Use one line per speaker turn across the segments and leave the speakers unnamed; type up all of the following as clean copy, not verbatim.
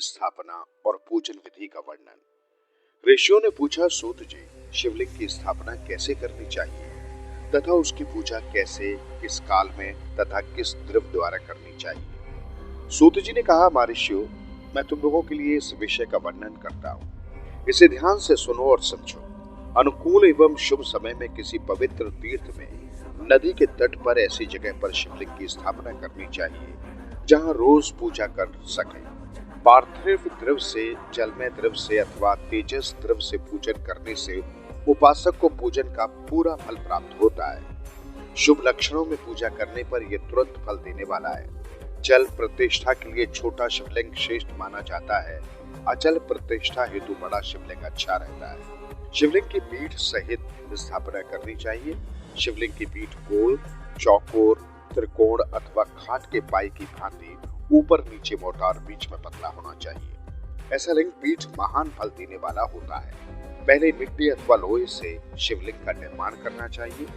स्थापना और पूजन विधि का वर्णन। ऋषियों ने पूछा, सूत जी, शिवलिंग की स्थापना कैसे करनी चाहिए तथा उसकी पूजा कैसे, किस काल में तथा किस द्रव्य द्वारा करनी चाहिए। सूत जी ने कहा, महर्षियों, मैं तुम लोगों के लिए इस विषय का वर्णन करता हूँ। इसे ध्यान से सुनो और समझो। अनुकूल एवं शुभ समय में किसी पवित्र तीर्थ में नदी के तट पर ऐसी जगह पर शिवलिंग की स्थापना करनी चाहिए जहाँ रोज पूजा कर सके। पार्थिव द्रव्य से, जलमय द्रव्य से अथवा तेजस द्रव्य से पूजन करने से उपासक को पूजन का पूरा फल प्राप्त होता है। शुभ लक्षणों में पूजा करने पर यह तुरंत फल देने वाला है। जल प्रतिष्ठा के लिए छोटा शिवलिंग श्रेष्ठ माना जाता है। अचल प्रतिष्ठा हेतु बड़ा शिवलिंग अच्छा रहता है। शिवलिंग की पीठ सहित स्थापना करनी चाहिए। शिवलिंग की पीठ गोल, चौकोर, त्रिकोण अथवा खाट के पाई की भांति ऊपर नीचे मोटा और बीच में पतला होना चाहिए। ऐसा लिंग पीठ महान फल देने वाला होता है। पहले मिट्टी अथवा लोहे से शिवलिंग का निर्माण करना चाहिए।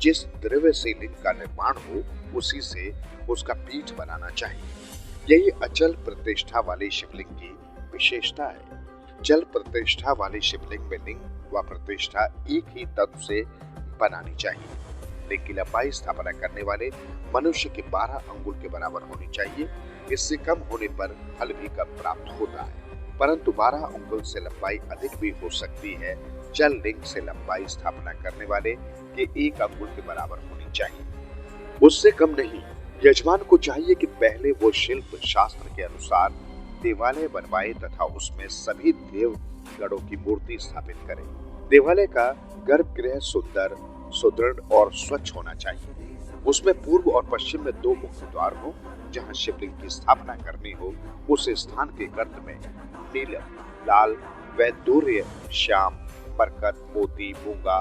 जिस द्रव्य से लिंग का निर्माण हो उसी से उसका पीठ बनाना चाहिए। यही अचल प्रतिष्ठा वाले शिवलिंग की विशेषता है। जल प्रतिष्ठा वाले शिवलिंग में लिंग व प्रतिष्ठा एक ही तत्व से बनानी चाहिए। लिंग की लंबाई स्थापना करने वाले मनुष्य के 12 अंगुल के बराबर होनी चाहिए। इससे कम होने पर फल भी कम प्राप्त होता है, परंतु 12 अंगुल से लंबाई अधिक भी हो सकती है। जल लिंग से लंबाई स्थापना करने वाले के 1 अंगुल के बराबर होनी चाहिए, उससे कम नहीं। यजमान को चाहिए कि पहले वो शिल्प शास्त्र के अनुसार देवालय बनवाए तथा उसमें सभी देव गणों की मूर्ति स्थापित करे। देवालय का गर्भगृह सुंदर, सुदृढ़ और स्वच्छ होना चाहिए। उसमें पूर्व और पश्चिम में 2 मुख्य द्वार हो। जहाँ शिवलिंग की स्थापना करनी हो उस स्थान के गर्त में नीलम, लाल, वैदूर्य, श्याम, बरकत, मोती, मूंगा,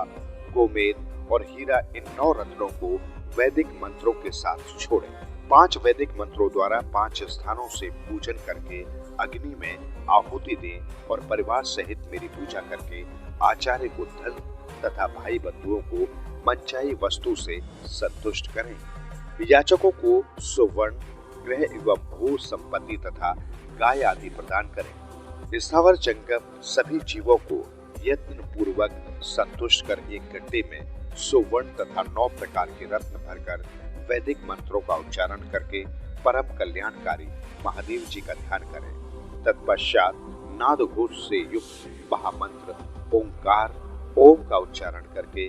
गोमेद और हीरा इन 9 रत्नों को वैदिक मंत्रों के साथ छोड़ें। 5 वैदिक मंत्रों द्वारा 5 स्थानों से पूजन करके अग्नि में आहुति दें और परिवार सहित मेरी पूजा करके आचार्य को धन तथा भाई बंधुओं को मनचाही वस्तु से संतुष्ट करें। याचकों को सुवर्ण, गृह एवं भू संपत्ति तथा गाय आदि प्रदान करें। स्थावर जंगम सभी जीवों को यत्न पूर्वक संतुष्ट कर एक गड्ढे में सुवर्ण तथा 9 प्रकार के रत्न भरकर वैदिक मंत्रों का उच्चारण करके परम कल्याणकारी महादेव जी का ध्यान करें। तत्पश्चात नाद घोष से युक्त महामंत्र ओंकार ओम का उच्चारण करके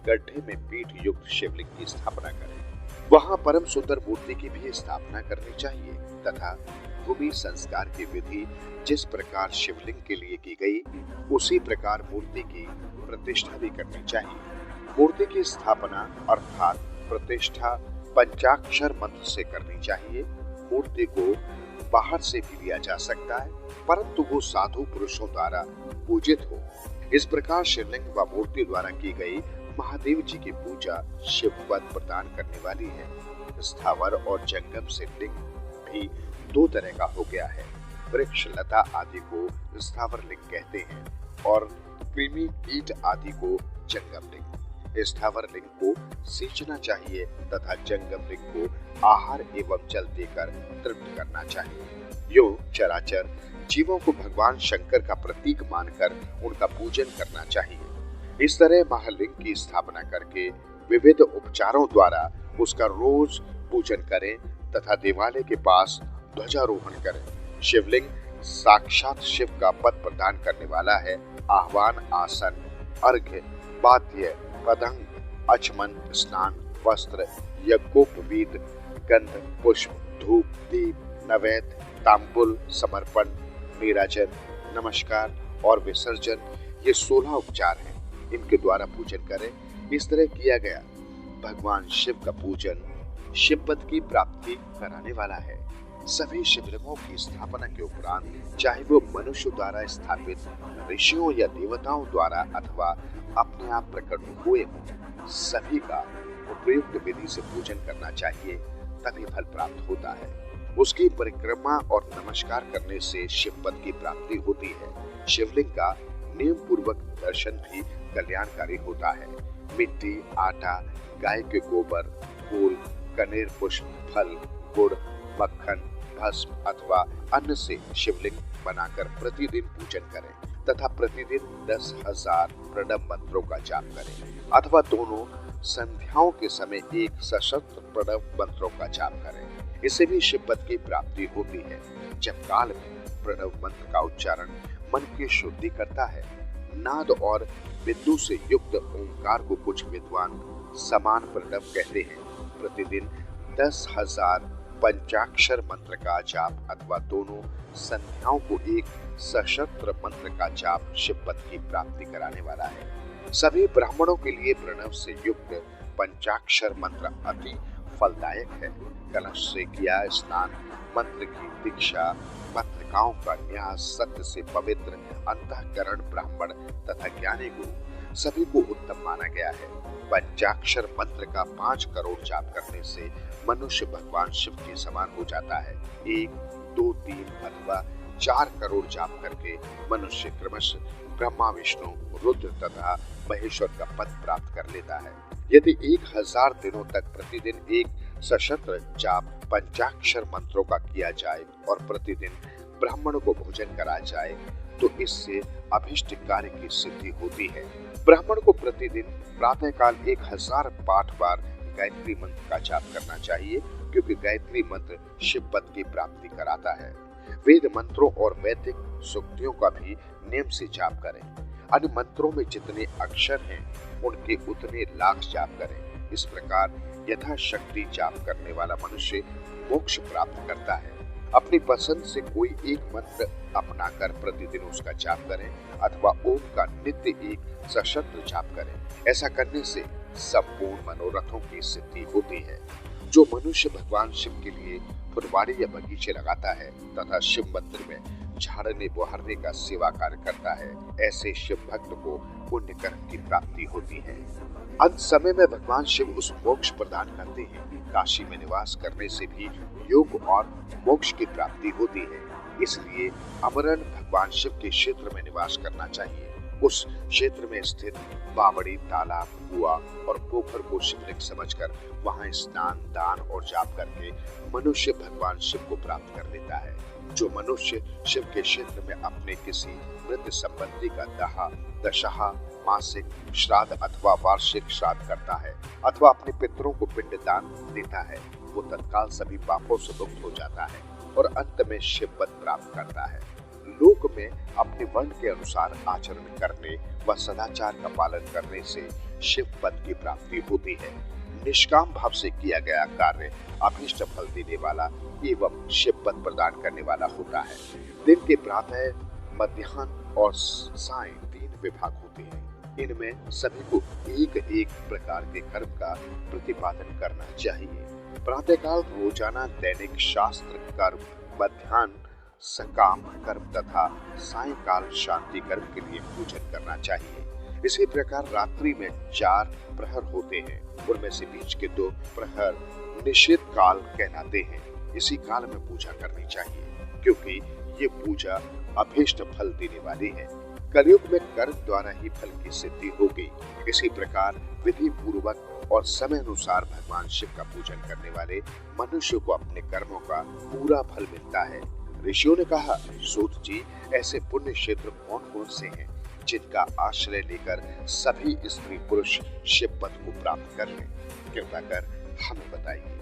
गड्ढे में पीठ युक्त शिवलिंग की स्थापना करें। वहां परम सुंदर मूर्ति की भी स्थापना करनी चाहिए तथा भूमि संस्कार की विधि जिस प्रकार शिवलिंग के लिए की गई उसी प्रकार मूर्ति की प्रतिष्ठा भी करनी चाहिए। मूर्ति की स्थापना अर्थात प्रतिष्ठा पंचाक्षर मंत्र से करनी चाहिए। मूर्ति को बाहर से भी लिया जा सकता है, परंतु वो साधु पुरुषों द्वारा पूजित हो। इस प्रकार शिवलिंग व मूर्ति द्वारा की गई महादेव जी की पूजा शिवपद प्रदान करने वाली है। स्थावर और जंगम से लिंग भी 2 तरह का हो गया है। वृक्ष लता आदि को स्थावर लिंग कहते हैं और कृमि कीट आदि को जंगम लिंग। स्थावर लिंग को सींचना चाहिए तथा जंगम लिंग को आहार एवं जल देकर तृप्त करना चाहिए। यो चराचर जीवों को भगवान शंकर का प्रतीक मानकर उनका पूजन करना चाहिए। इस तरह महालिंग की स्थापना करके विविध उपचारों द्वारा उसका रोज पूजन करें तथा देवालय के पास ध्वजारोहण करें। शिवलिंग साक्षात शिव का पद प्रदान करने वाला है। आह्वान, आसन, अर्घ्य, वाद्य, पदंग, अचमन, स्नान, वस्त्र, यज्ञोपवीत, गंध, पुष्प, धूप, दीप, नैवेद्य, तांबुल, समर्पण, नीराजन, नमस्कार और विसर्जन, ये 16 उपचार हैं। इनके द्वारा पूजन करें। इस तरह किया गया भगवान शिव का पूजन शिवपद की प्राप्ति कराने वाला है। सभी शिवलिंगों की स्थापना के उपरांत चाहे वो मनुष्य द्वारा स्थापित, ऋषियों या देवताओं द्वारा अथवा अपने आप प्रकट हुए हों, सभी का उपयुक्त विधि से पूजन करना चाहिए, तभी फल प्राप्त होता है। उसकी परिक्रमा और नमस्कार करने से शिवपद की प्राप्ति होती है। शिवलिंग का नियम पूर्वक दर्शन भी कल्याणकारी होता है। मिट्टी, आटा, गाय के गोबर, फूल, कनेर पुष्प, फल, गुड़, मक्खन, भस्म अथवा अन्न से शिवलिंग बनाकर प्रतिदिन पूजन करें तथा प्रतिदिन 10,000 प्रणव मंत्रों का जाप करें अथवा दोनों संध्याओं के समय एक सशस्त्र प्रणव मंत्रों का जाप करें। इससे भी शिव पद की प्राप्ति होती है। जब काल में प्रणव मंत्र का उच्चारण मन की शुद्धि करता है, नाद और बिंदु से युक्त ओंकार को कुछ विद्वान समान प्रणव कहते हैं। प्रतिदिन 10,000 पंचाक्षर मंत्र का जाप अथवा दोनों संध्याओं को एक सशस्त्र मंत्र का जाप शिव पद की प्राप्ति कराने वाला है। सभी ब्राह्मणों के लिए प्रणव से युक्त पंचाक्षर मंत्र अति फलदायक है। कलश से किया स्नान, मंत्र की दीक्षा, पत्रिकाओं का न्यास, सत्य से पवित्र अंतःकरण ब्राह्मण तथा ज्ञानी गुरु सभी को उत्तम माना गया है। पंचाक्षर मंत्र का 5 करोड़ जाप करने से मनुष्य भगवान शिव के समान हो जाता है। 1, 2, 3 अथवा 4 करोड़ जाप करके मनुष्य क्रमशः ब्रह्मा, विष्णु, रुद्र तथा महेश्वर का पद प्राप्त कर लेता है। यदि 1000 दिनों तक प्रतिदिन एक सशस्त्र जाप पंचाक्षर मंत्रों का किया जाए और प्रतिदिन ब्राह्मणों को भोजन कराया जाए तो इससे अभिष्ट कार्य की सिद्धि होती है। ब्राह्मण को प्रतिदिन प्रातःकाल 1000 पाठ बार गायत्री मंत्र का जाप करना चाहिए, क्योंकि गायत्री मंत्र शिव पद की प्राप्ति कराता है। वेद मंत्रों और वैदिक सूक्तियों का भी नियम से जाप करें। अन्य मंत्रों में जितने अक्षर हैं उनके उतने लाख जाप करें। इस प्रकार यथाशक्ति जाप करने वाला मनुष्य मोक्ष प्राप्त करता है। अपनी पसंद से कोई एक मंत्र अपनाकर प्रतिदिन उसका जाप करें अथवा ओम का नित्य एक सशस्त्र जाप करें। ऐसा करने से संपूर्ण मनोरथों की सिद्धि होती है। जो मनुष्य भगवान शिव के लिए फुलवारी या बगीचे लगाता है तथा शिव मंदिर में झाड़ने बुहारने का सेवा कार्य करता है, ऐसे शिव भक्त को पुण्य कर्म की प्राप्ति होती है। अंत समय में भगवान शिव उस मोक्ष प्रदान करते हैं। काशी में निवास करने से भी योग और मोक्ष की प्राप्ति होती है। इसलिए अमरन भगवान शिव के क्षेत्र में निवास करना चाहिए। उस क्षेत्र में स्थित बावड़ी, तालाब, कुआं और पोखर को शिवलिंग समझकर वहां स्नान, दान और जाप करके मनुष्य भगवान शिव को प्राप्त कर लेता है। जो मनुष्य शिव के क्षेत्र में अपने किसी मृत संबंधी का दाह, दशहा, मासिक श्राद्ध अथवा वार्षिक श्राद्ध करता है अथवा अपने पितरों को पिंड दान देता है, वो तत्काल सभी पापों से मुक्त हो जाता है और अंत में शिव पद प्राप्त करता है। लोक में अपने वर्ण के अनुसार आचरण करने व सदाचार का पालन करने से शिव पद की प्राप्ति होती है। निष्काम भाव से किया गया कार्य अभीष्ट फल देने वाला एवं शिव पद प्रदान करने वाला होता है। दिन के प्रातः, मध्याह्न और सायं 3 विभाग होते हैं। इनमें सभी को एक एक प्रकार के कर्म का प्रतिपादन करना चाहिए। प्रातःकाल रोजाना दैनिक शास्त्र कर्म, मध्याह्न सकाम कर्म तथा सायंकाल शांति कर्म के लिए पूजन करना चाहिए। इसी प्रकार रात्रि में 4 प्रहर होते हैं, उनमें से बीच के 2 प्रहर निषेध काल कहलाते हैं। इसी काल में पूजा करनी चाहिए, क्योंकि ये पूजा अभीष्ट फल देने वाली है। कलयुग में कर्म द्वारा ही फल की सिद्धि होगी। इसी प्रकार विधि पूर्वक और समय अनुसार भगवान शिव का पूजन करने वाले मनुष्य को अपने कर्मों का पूरा फल मिलता है। ऋषियों ने कहा, सूत जी, ऐसे पुण्य क्षेत्र कौन कौन से हैं जिनका आश्रय लेकर सभी स्त्री पुरुष शिव पद को प्राप्त कर लें? कृपा कर हमें बताइए।